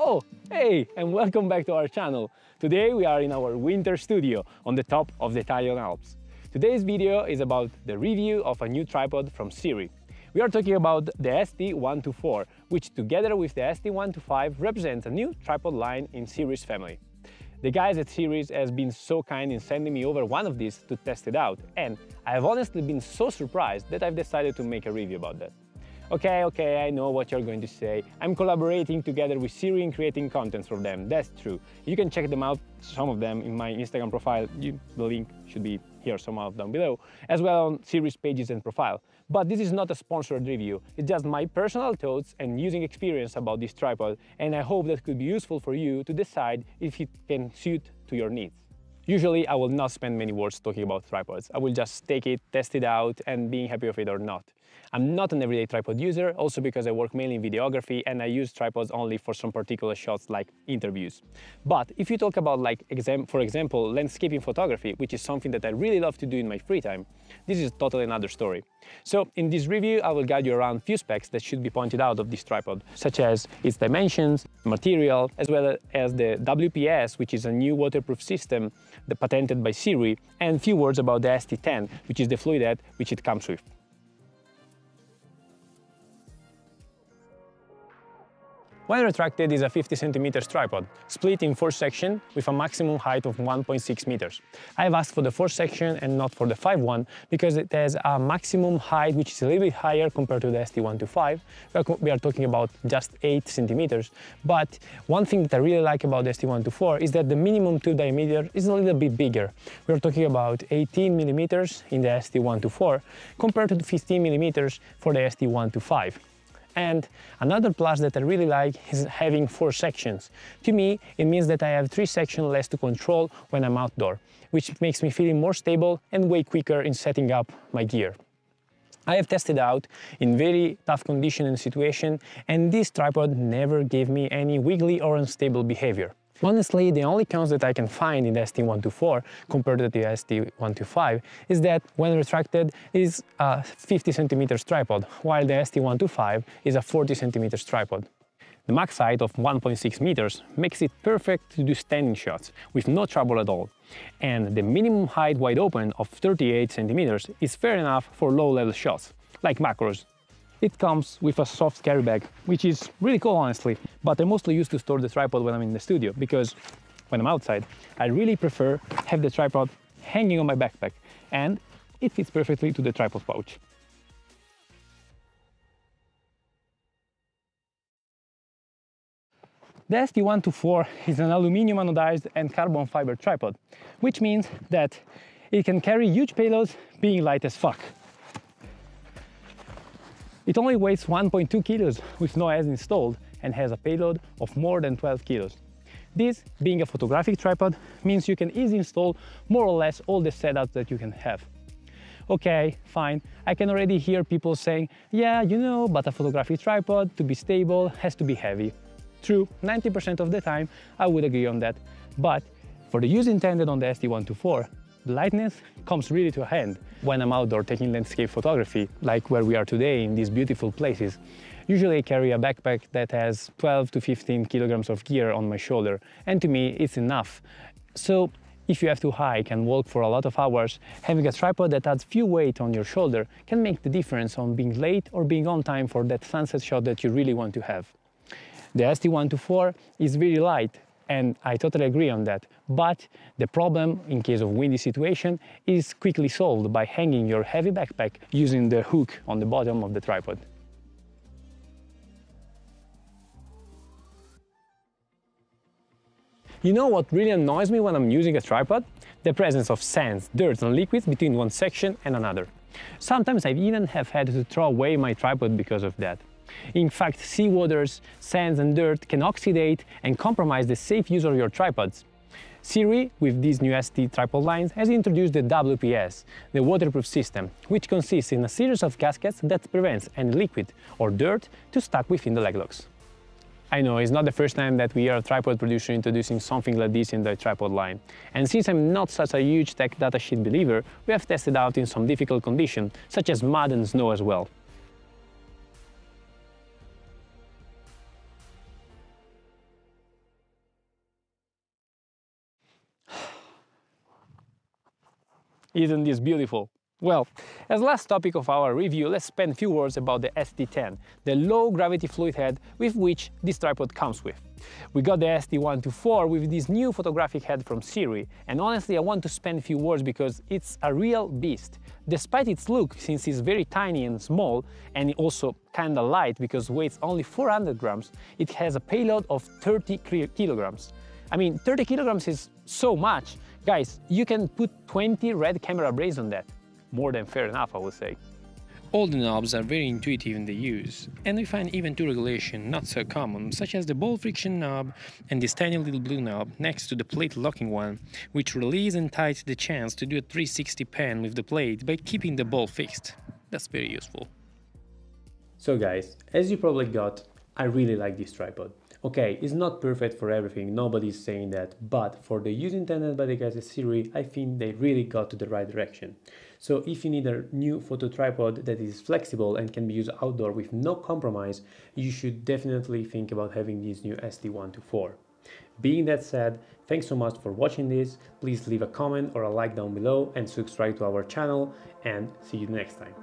Oh, hey, and welcome back to our channel. Today we are in our winter studio on the top of the Italian Alps. Today's video is about the review of a new tripod from Sirui. We are talking about the ST124, which together with the ST125 represents a new tripod line in Sirui's family. The guys at Sirui has been so kind in sending me over one of these to test it out, and I have honestly been so surprised that I've decided to make a review about that. Okay, I know what you're going to say. I'm collaborating together with Sirui in creating content for them. That's true. You can check them out, some of them, in my Instagram profile. The link should be here somehow down below, as well on Sirui's pages and profile. But this is not a sponsored review. It's just my personal thoughts and using experience about this tripod, and I hope that could be useful for you to decide if it can suit to your needs. Usually, I will not spend many words talking about tripods. I will just take it, test it out, and being happy with it or not. I'm not an everyday tripod user, also because I work mainly in videography and I use tripods only for some particular shots like interviews. But if you talk about for example, landscaping photography, which is something that I really love to do in my free time, this is totally another story. So in this review, I will guide you around a few specs that should be pointed out of this tripod, such as its dimensions, material, as well as the WPS, which is a new waterproof system patented by Sirui, and a few words about the ST10, which is the fluid head which it comes with. When retracted is a 50 cm tripod, split in 4 sections with a maximum height of 1.6 meters. I have asked for the 4 section and not for the 5 one because it has a maximum height which is a little bit higher compared to the ST125. We are talking about just 8 centimeters. But one thing that I really like about the ST124 is that the minimum tube diameter is a little bit bigger. We are talking about 18 millimeters in the ST124 compared to the 15 millimeters for the ST125. And another plus that I really like is having 4 sections. To me, it means that I have 3 sections less to control when I'm outdoor, which makes me feel more stable and way quicker in setting up my gear. I have tested out in very tough condition and situation, and this tripod never gave me any wiggly or unstable behavior. Honestly, the only cons that I can find in the ST124 compared to the ST125 is that when retracted is a 50 cm tripod, while the ST125 is a 40 cm tripod. The max height of 1.6 meters makes it perfect to do standing shots with no trouble at all. And the minimum height wide open of 38 centimeters is fair enough for low-level shots, like macros. It comes with a soft carry bag, which is really cool honestly, but I mostly use to store the tripod when I'm in the studio, because when I'm outside, I really prefer have the tripod hanging on my backpack, and it fits perfectly to the tripod pouch. The ST124 is an aluminum anodized and carbon fiber tripod, which means that it can carry huge payloads being light as fuck. It only weighs 1.2 kilos with no heads installed and has a payload of more than 12 kilos. This, being a photographic tripod, means you can easily install more or less all the setups that you can have. Okay, fine, I can already hear people saying, yeah, you know, but a photographic tripod, to be stable, has to be heavy. True, 90% of the time I would agree on that, but for the use intended on the ST124, the lightness comes really to a hand when I'm outdoor taking landscape photography, like where we are today in these beautiful places. Usually I carry a backpack that has 12 to 15 kilograms of gear on my shoulder, and to me it's enough. So if you have to hike and walk for a lot of hours, having a tripod that adds few weight on your shoulder can make the difference on being late or being on time for that sunset shot that you really want to have. The ST124 is very light, and I totally agree on that, but the problem in case of windy situation is quickly solved by hanging your heavy backpack using the hook on the bottom of the tripod. You know what really annoys me when I'm using a tripod? The presence of sands, dirt and liquids between one section and another. Sometimes I even have had to throw away my tripod because of that. In fact, seawaters, sands and dirt can oxidate and compromise the safe use of your tripods. Sirui, with these new ST tripod lines, has introduced the WPS, the waterproof system, which consists in a series of gaskets that prevents any liquid or dirt to stuck within the leg locks. I know it's not the first time that we hear a tripod producer introducing something like this in the tripod line. And since I'm not such a huge tech datasheet believer, we have tested out in some difficult conditions, such as mud and snow as well. Isn't this beautiful? Well, as last topic of our review, let's spend a few words about the ST10, the low-gravity fluid head with which this tripod comes with. We got the ST124 with this new photographic head from Sirui, and honestly I want to spend a few words because it's a real beast. Despite its look, since it's very tiny and small, and also kinda light because weighs only 400 grams, it has a payload of 30 kilograms. I mean, 30 kilograms is so much. Guys, you can put 20 red camera braces on that. More than fair enough, I would say. All the knobs are very intuitive in the use, and we find even two regulations not so common, such as the ball friction knob and this tiny little blue knob next to the plate locking one, which release and tighten the chance to do a 360 pan with the plate by keeping the ball fixed. That's very useful. So guys, as you probably got, I really like this tripod. Okay, it's not perfect for everything, nobody's saying that, but for the use intended by the guys at Sirui, I think they really got to the right direction. So if you need a new photo tripod that is flexible and can be used outdoor with no compromise, you should definitely think about having this new ST124. Being that said, thanks so much for watching this, please leave a comment or a like down below and subscribe to our channel, and see you next time.